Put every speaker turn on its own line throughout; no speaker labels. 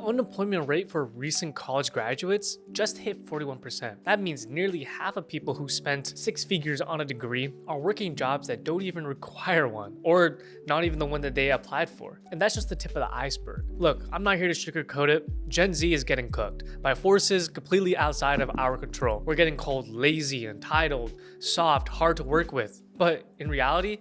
The unemployment rate for recent college graduates just hit 41%. That means nearly half of people who spent six figures on a degree are working jobs that don't even require one, or not even the one that they applied for. And that's just the tip of the iceberg. Look, I'm not here to sugarcoat it. Gen Z is getting cooked by forces completely outside of our control. We're getting called lazy, entitled, soft, hard to work with. But in reality,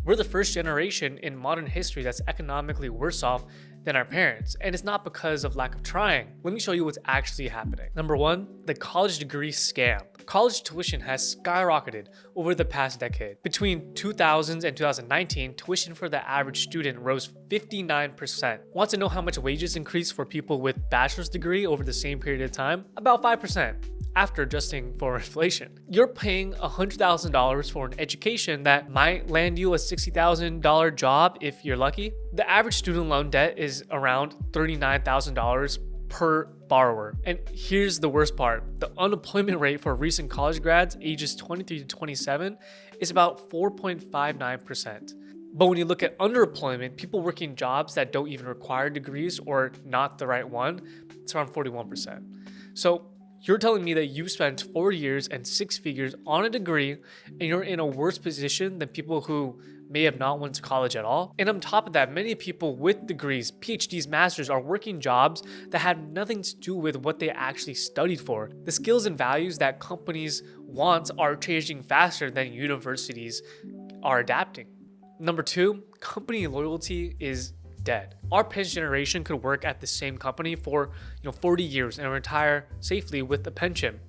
we're the first generation in modern history that's economically worse off than our parents, and it's not because of lack of trying. Let me show you what's actually happening. Number one, the college degree scam. College tuition has skyrocketed over the past decade. Between 2000s and 2019, tuition for the average student rose 59%. Want to know how much wages increased for people with bachelor's degree over the same period of time? About 5%. After adjusting for inflation. You're paying $100,000 for an education that might land you a $60,000 job if you're lucky. The average student loan debt is around $39,000 per borrower. And here's the worst part. The unemployment rate for recent college grads ages 23 to 27 is about 4.59%. But when you look at underemployment, people working jobs that don't even require degrees or not the right one, it's around 41%. So you're telling me that you spent 4 years and six figures on a degree and you're in a worse position than people who may have not went to college at all? And on top of that, many people with degrees, PhDs, masters are working jobs that have nothing to do with what they actually studied for. The skills and values that companies want are changing faster than universities are adapting. Number two, company loyalty is dead. Our parents' generation could work at the same company for 40 years and retire safely with a pension.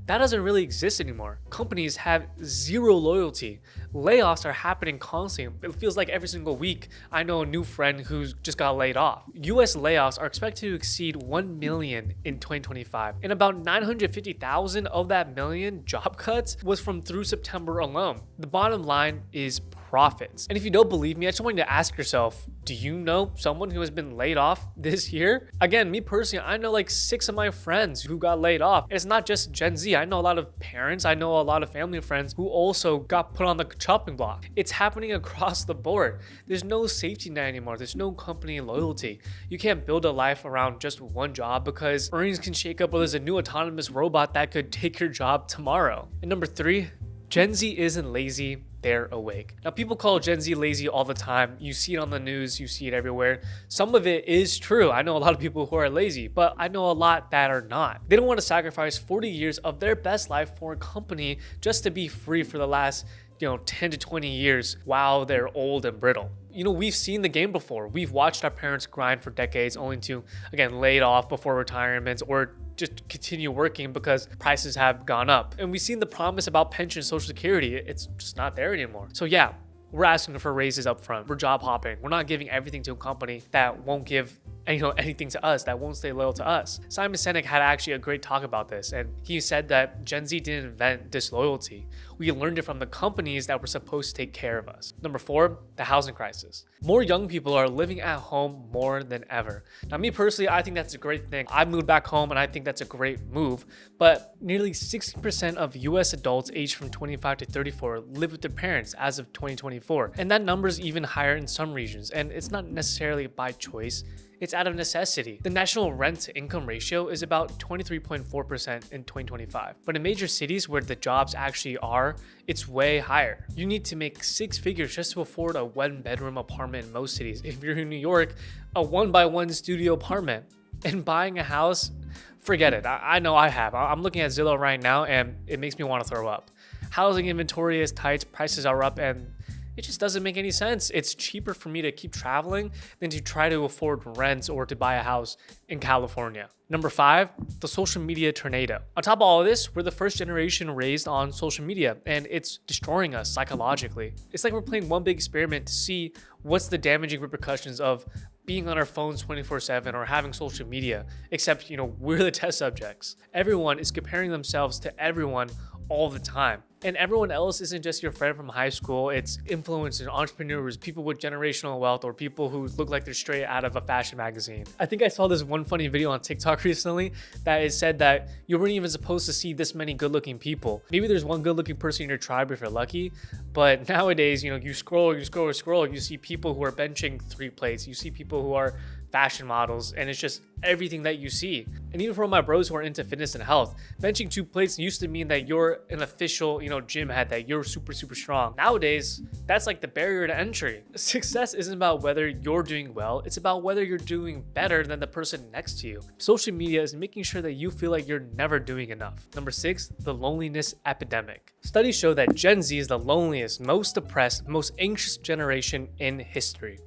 That doesn't really exist anymore. Companies have zero loyalty. Layoffs are happening constantly. It feels like every single week I know a new friend who's just got laid off. US layoffs are expected to exceed 1 million in 2025. And about 950,000 of that million job cuts was from through September alone. The bottom line is profits. And if you don't believe me, I just want you to ask yourself, do you know someone who has been laid off this year? Again, me personally, I know like 6 of my friends who got laid off. And it's not just Gen Z. I know a lot of parents, I know a lot of family friends who also got put on the chopping block. It's happening across the board. There's no safety net anymore. There's no company loyalty. You can't build a life around just one job because earnings can shake up or there's a new autonomous robot that could take your job tomorrow. And number three, Gen Z isn't lazy. They're awake. Now, people call Gen Z lazy all the time. You see it on the news, you see it everywhere. Some of it is true. I know a lot of people who are lazy, but I know a lot that are not. They don't want to sacrifice 40 years of their best life for a company just to be free for the last 10 to 20 years while they're old and brittle. We've seen the game before. We've watched our parents grind for decades only to, again, laid off before retirements or just continue working because prices have gone up. And we've seen the promise about pension and social security. It's just not there anymore. So yeah, we're asking for raises up front. We're job hopping. We're not giving everything to a company that won't give anything to us, that won't stay loyal to us. Simon Sinek had actually a great talk about this, and he said that Gen Z didn't invent disloyalty. We learned it from the companies that were supposed to take care of us. Number four, the housing crisis. More young people are living at home more than ever. Now, me personally, I think that's a great thing. I moved back home and I think that's a great move, but nearly 60% of US adults aged from 25 to 34 live with their parents as of 2024. And that number is even higher in some regions, and it's not necessarily by choice. It's out of necessity. The national rent-to-income ratio is about 23.4% in 2025. But in major cities where the jobs actually are, it's way higher. You need to make six figures just to afford a one-bedroom apartment in most cities. If you're in New York, a 1x1 studio apartment. And buying a house, forget it. I know I have. I'm looking at Zillow right now and it makes me want to throw up. Housing inventory is tight, prices are up, and it just doesn't make any sense. It's cheaper for me to keep traveling than to try to afford rent or to buy a house in California. Number five, the social media tornado. On top of all of this, we're the first generation raised on social media, and it's destroying us psychologically. It's like we're playing one big experiment to see what's the damaging repercussions of being on our phones 24/7 or having social media, except, we're the test subjects. Everyone is comparing themselves to everyone all the time. And everyone else isn't just your friend from high school. It's influencers, entrepreneurs, people with generational wealth, or people who look like they're straight out of a fashion magazine. I think I saw this one funny video on TikTok recently that it said that you weren't even supposed to see this many good-looking people. Maybe there's one good-looking person in your tribe if you're lucky, but nowadays, you scroll, you see people who are benching 3 plates. You see people who are fashion models, and it's just everything that you see. And even for my bros who are into fitness and health, benching 2 plates used to mean that you're an official, gym head, that you're super, super strong. Nowadays, that's like the barrier to entry. Success isn't about whether you're doing well, it's about whether you're doing better than the person next to you. Social media is making sure that you feel like you're never doing enough. Number 6, the loneliness epidemic. Studies show that Gen Z is the loneliest, most depressed, most anxious generation in history.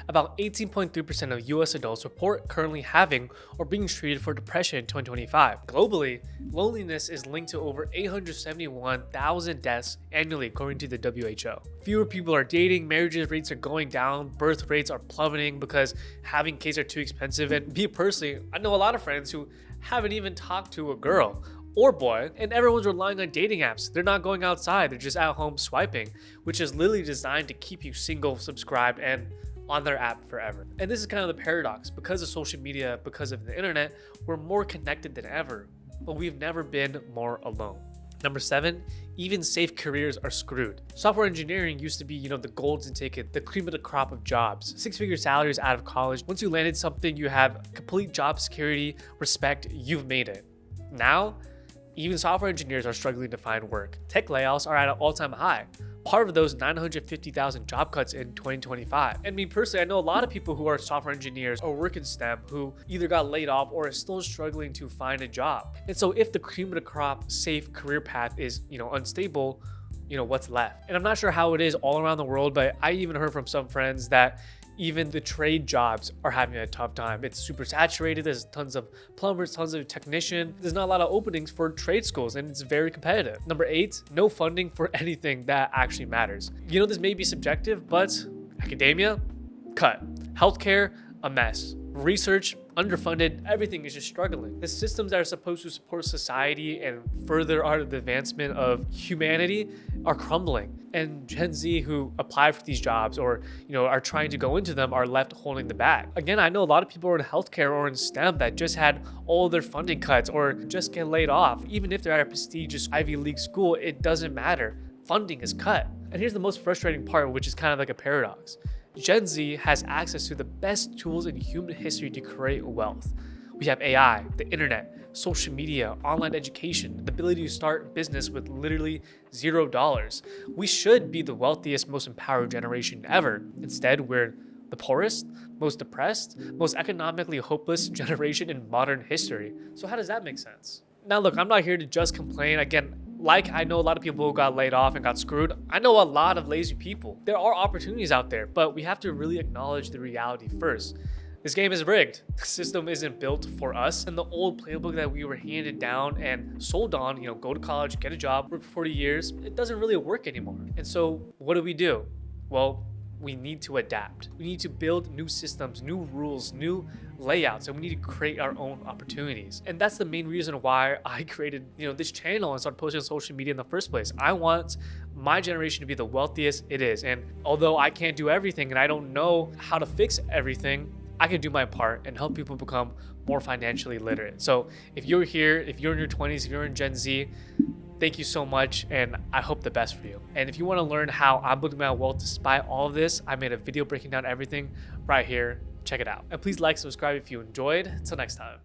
About 18.3% of US adults report currently having or being treated for depression in 2025. Globally, loneliness is linked to over 871,000 deaths annually, according to the WHO. Fewer people are dating, marriages rates are going down, birth rates are plummeting because having kids are too expensive. And me personally, I know a lot of friends who haven't even talked to a girl or boy, and everyone's relying on dating apps. They're not going outside, they're just at home swiping, which is literally designed to keep you single, subscribed, and on their app forever. And this is kind of the paradox. Because of social media, because of the internet, we're more connected than ever, but we've never been more alone. Number 7, even safe careers are screwed. Software engineering used to be, the golden ticket, the cream of the crop of jobs. 6-figure salaries out of college. Once you landed something, you have complete job security, respect, you've made it. Now, even software engineers are struggling to find work. Tech layoffs are at an all-time high. Part of those 950,000 job cuts in 2025. And me personally, I know a lot of people who are software engineers or work in STEM who either got laid off or are still struggling to find a job. And so if the cream of the crop safe career path is, unstable, what's left? And I'm not sure how it is all around the world, but I even heard from some friends that even the trade jobs are having a tough time. It's super saturated. There's tons of plumbers, tons of technicians. There's not a lot of openings for trade schools, and it's very competitive. Number 8, no funding for anything that actually matters. This may be subjective, but academia, cut. Healthcare, a mess. Research, underfunded, everything is just struggling. The systems that are supposed to support society and further our advancement of humanity are crumbling. And Gen Z who apply for these jobs or are trying to go into them are left holding the bag. Again, I know a lot of people are in healthcare or in STEM that just had all their funding cuts or just get laid off. Even if they're at a prestigious Ivy League school, it doesn't matter. Funding is cut. And here's the most frustrating part, which is kind of like a paradox. Gen Z has access to the best tools in human history to create wealth. We have AI, the internet, social media, online education, the ability to start business with literally $0. We should be the wealthiest, most empowered generation ever. Instead, we're the poorest, most depressed, most economically hopeless generation in modern history. So how does that make sense? Now look, I'm not here to just complain. Again, like I know a lot of people who got laid off and got screwed, I know a lot of lazy people. There are opportunities out there, but we have to really acknowledge the reality first. This game is rigged. The system isn't built for us. And the old playbook that we were handed down and sold on, go to college, get a job, work for 40 years, it doesn't really work anymore. And so what do? Well, we need to adapt. We need to build new systems, new rules, new layouts, and we need to create our own opportunities. And that's the main reason why I created, this channel and started posting on social media in the first place. I want my generation to be the wealthiest it is. And although I can't do everything and I don't know how to fix everything, I can do my part and help people become more financially literate. So if you're here, if you're in your 20s, if you're in Gen Z, thank you so much, and I hope the best for you. And if you want to learn how I'm building my wealth despite all of this, I made a video breaking down everything right here. Check it out. And please like, subscribe if you enjoyed. Until next time.